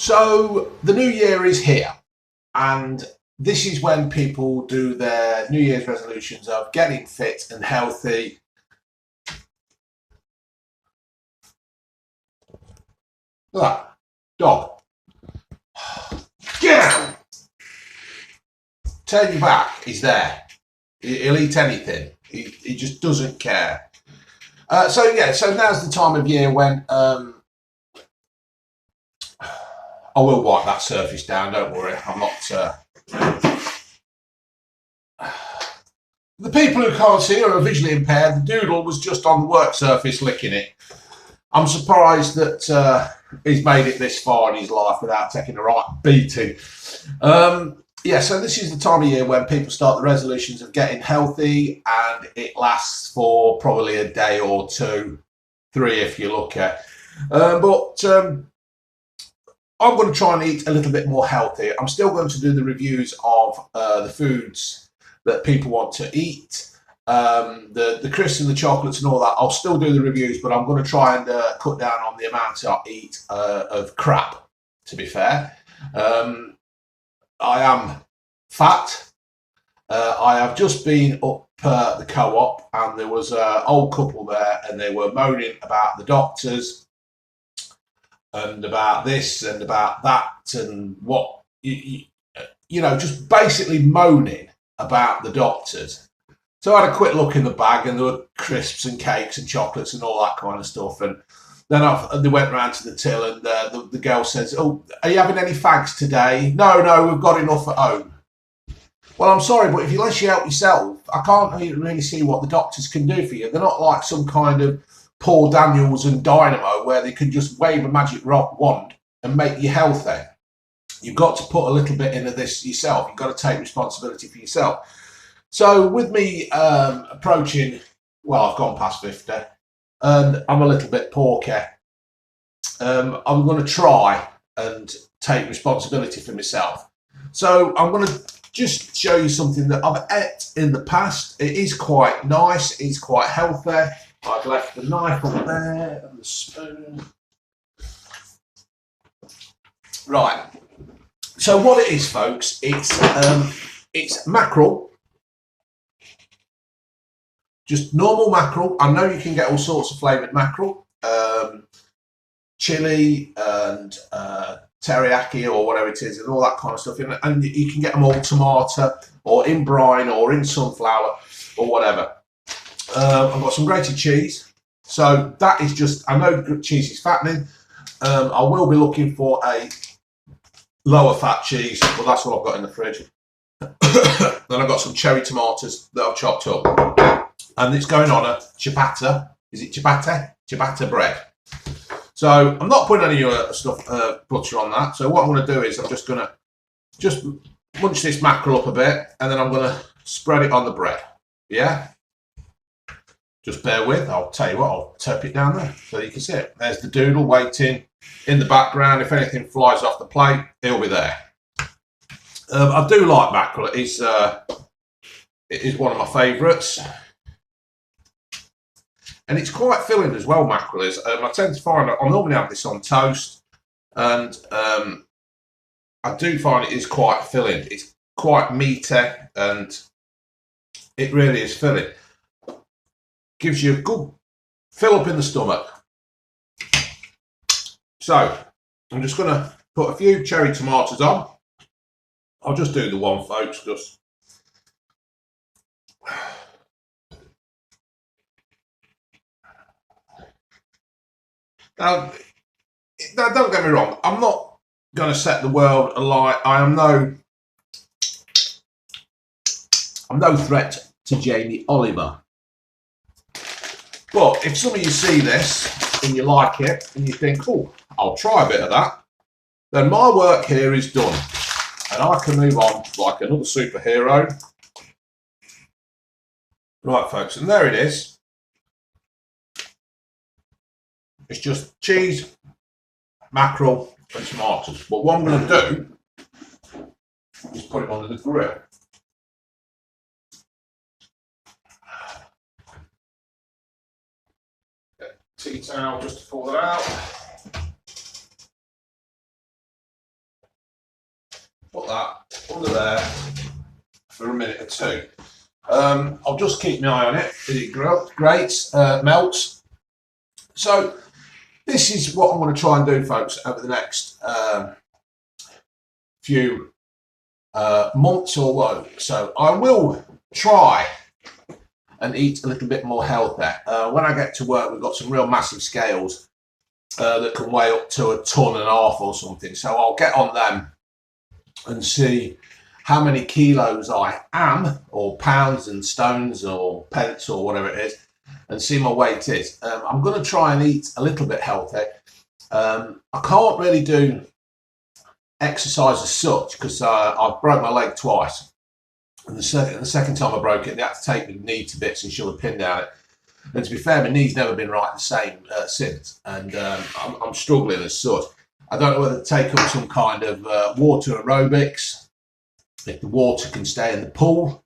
So the new year is here, and this is when people do their New Year's resolutions of getting fit and healthy. Look at that dog. Get out! Turn your back. He's there. He'll eat anything. He just doesn't care. So now's the time of year when I will wipe that surface down. Don't worry. I'm not. The people who can't see or are visually impaired, the doodle was just on the work surface licking it. I'm surprised that he's made it this far in his life without taking a right beating. So this is the time of year when people start the resolutions of getting healthy, and it lasts for probably a day or two, three if you look at. I'm going to try and eat a little bit more healthy. I'm still going to do the reviews of the foods that people want to eat. The crisps and the chocolates and all that, I'll still do the reviews, but I'm going to try and cut down on the amount I eat of crap, to be fair. I am fat. I have just been up the co-op, and there was an old couple there, and they were moaning about the doctors and about this and about that and what, just basically moaning about the doctors. So I had a quick look in the bag, and there were crisps and cakes and chocolates and all that kind of stuff. And then they went round to the till, and the girl says, "Oh, are you having any fags today?" No, we've got enough at home. Well, I'm sorry, but unless you help yourself, I can't really see what the doctors can do for you. They're not like some kind of Paul Daniels and Dynamo where they can just wave a magic wand and make you healthy. You've got to put a little bit into this yourself. You've got to take responsibility for yourself. So with me approaching, well, I've gone past 50, and I'm a little bit porky. I'm going to try and take responsibility for myself. So I'm going to just show you something that I've ate in the past. It is quite nice. It's quite healthy. I've left the knife up there and the spoon. Right. So what it is, folks, it's mackerel. Just normal mackerel. I know you can get all sorts of flavoured mackerel, chili and teriyaki or whatever it is, and all that kind of stuff. And you can get them all tomato or in brine or in sunflower or whatever. I've got some grated cheese. So that is just, I know cheese is fattening. I will be looking for a lower fat cheese, but that's what I've got in the fridge. Then I've got some cherry tomatoes that I've chopped up. And it's going on a ciabatta. Is it ciabatta? Ciabatta bread. So I'm not putting any butter on that. So what I'm going to do is I'm just going to munch this mackerel up a bit, and then I'm going to spread it on the bread. Yeah? Just bear with. I'll tell you what, I'll tap it down there so you can see it. There's the doodle waiting in the background. If anything flies off the plate, he'll be there. I do like mackerel. It is one of my favourites. And it's quite filling as well, mackerel is. I tend to find that I normally have this on toast, and I do find it is quite filling. It's quite meaty, and it really is filling. Gives you a good fill up in the stomach. So I'm just going to put a few cherry tomatoes on. I'll just do the one, folks, just. Now, don't get me wrong, I'm not going to set the world alight. I'm no threat to Jamie Oliver. But if some of you see this and you like it and you think, oh, I'll try a bit of that, then my work here is done. And I can move on like another superhero. Right, folks, and there it is. It's just cheese, mackerel, and tomatoes. But what I'm going to do is put it on the grill. Get a tea towel just to pull it out. put that under there for a minute or two. I'll just keep my eye on it. It grates, melts. So this is what I'm going to try and do, folks, over the next few months or so. So I will try and eat a little bit more healthy. When I get to work, we've got some real massive scales that can weigh up to 1.5 tons or something. So I'll get on them and see how many kilos I am, or pounds and stones or pence or whatever it is, and see my weight is. I'm going to try and eat a little bit healthy. I can't really do exercise as such because I've broke my leg twice. And the second time I broke it, they had to take my knee to bits and shove a pin down it. And to be fair, my knee's never been right the same since. And I'm struggling as such. I don't know whether to take up some kind of water aerobics, if the water can stay in the pool,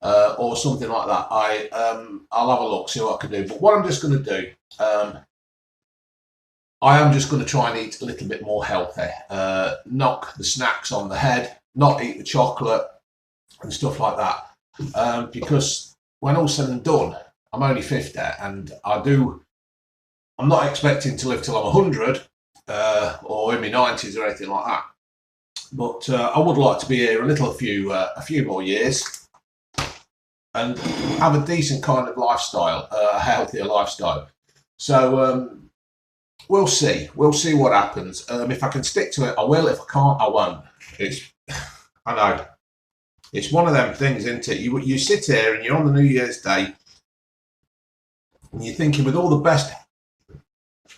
or something like that. I'll have a look, see what I can do. But what I'm just going to do, I am just going to try and eat a little bit more healthy. Knock the snacks on the head, not eat the chocolate and stuff like that. Because when all's said and done, I'm only 50, and I'm not expecting to live till I'm 100 or in my 90s or anything like that. But I would like to be here a few more years and have a decent kind of lifestyle, a healthier lifestyle. So we'll see. We'll see what happens. If I can stick to it, I will. If I can't, I won't. I know. It's one of them things, isn't it? You sit here and you're on the New Year's Day and you're thinking, with all the best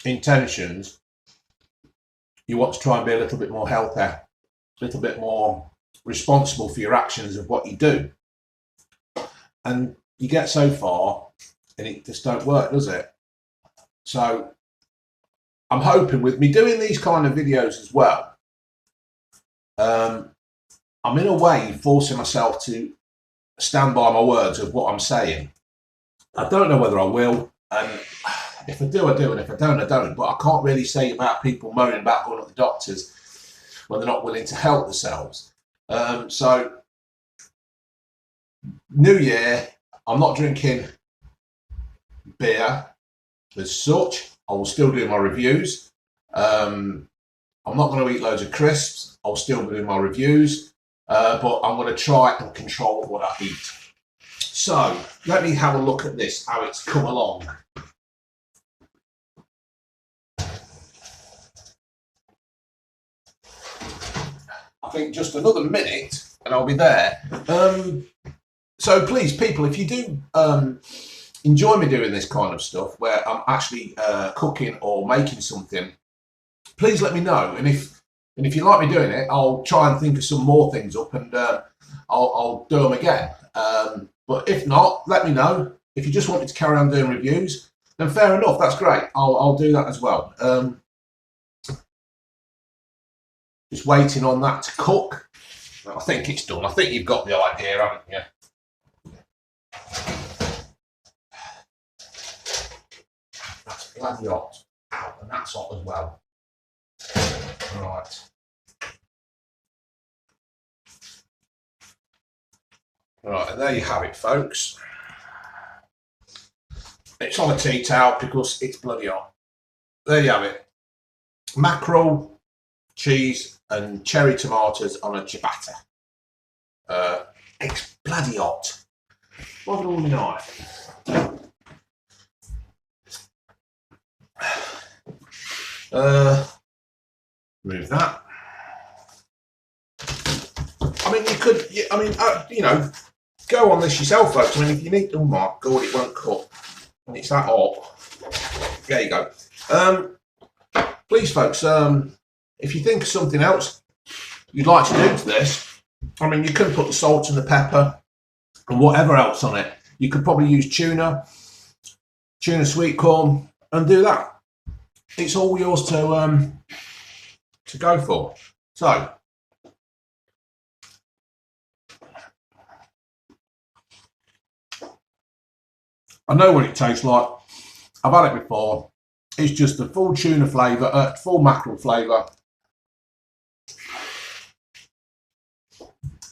intentions, you want to try and be a little bit more healthy, a little bit more responsible for your actions of what you do. And you get so far and it just don't work, does it? So I'm hoping, with me doing these kind of videos as well, I'm in a way forcing myself to stand by my words of what I'm saying. I don't know whether I will, and if I do, I do, and if I don't, I don't. But I can't really say about people moaning about going to the doctors when they're not willing to help themselves. So, New Year, I'm not drinking beer as such. I will still do my reviews. I'm not going to eat loads of crisps. I'll still be doing my reviews. But I'm going to try and control what I eat. So let me have a look at this, how it's come along. I think just another minute and I'll be there. So please, people, if you do enjoy me doing this kind of stuff where I'm actually cooking or making something, please let me know. And if you like me doing it, I'll try and think of some more things up and I'll do them again. But if not, let me know. If you just want me to carry on doing reviews, then fair enough, that's great. I'll do that as well. Just waiting on that to cook. I think it's done. I think you've got the idea, haven't you? That's bloody hot. Ow, and that's hot as well. Right. Right, and there you have it, folks. It's on a tea towel because it's bloody hot. There you have it. Mackerel, cheese, and cherry tomatoes on a ciabatta. It's bloody hot. What have I done with my knife? Move that. I mean, you could. I mean, you know, go on this yourself, folks. I mean, if you need, oh my god, it won't cut, and it's that hot. There you go. Please, folks, if you think of something else you'd like to do to this, I mean, you could put the salt and the pepper and whatever else on it. You could probably use tuna sweet corn, and do that. It's all yours to go for. So, I know what it tastes like. I've had it before. It's just the full tuna flavour, full mackerel flavour.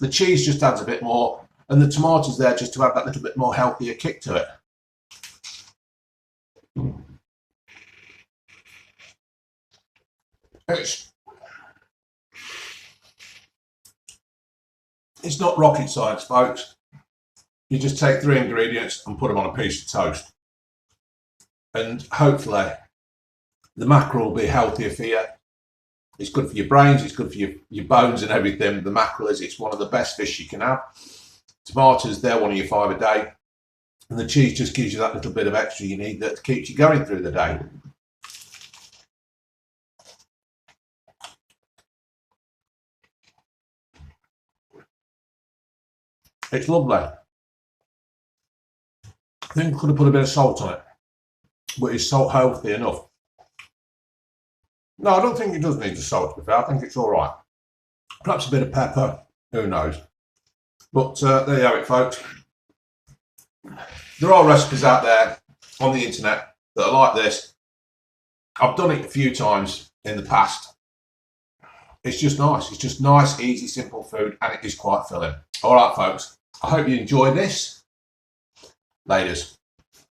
The cheese just adds a bit more, and the tomatoes there just to add that little bit more healthier kick to it. It's not rocket science, folks. You just take 3 ingredients and put them on a piece of toast. And hopefully the mackerel will be healthier for you. It's good for your brains, it's good for your bones and everything. The mackerel it's one of the best fish you can have. Tomatoes, they're one of your 5 a day. And the cheese just gives you that little bit of extra you need that keeps you going through the day. It's lovely. I think I could have put a bit of salt on it, but is salt healthy enough? No, I don't think it does need the salt, to be fair. I think it's all right. Perhaps a bit of pepper, who knows. But there you have it, folks. There are recipes out there on the internet that are like this. I've done it a few times in the past. It's just nice. It's just nice, easy, simple food, and it is quite filling. All right, folks. I hope you enjoyed this. Laters.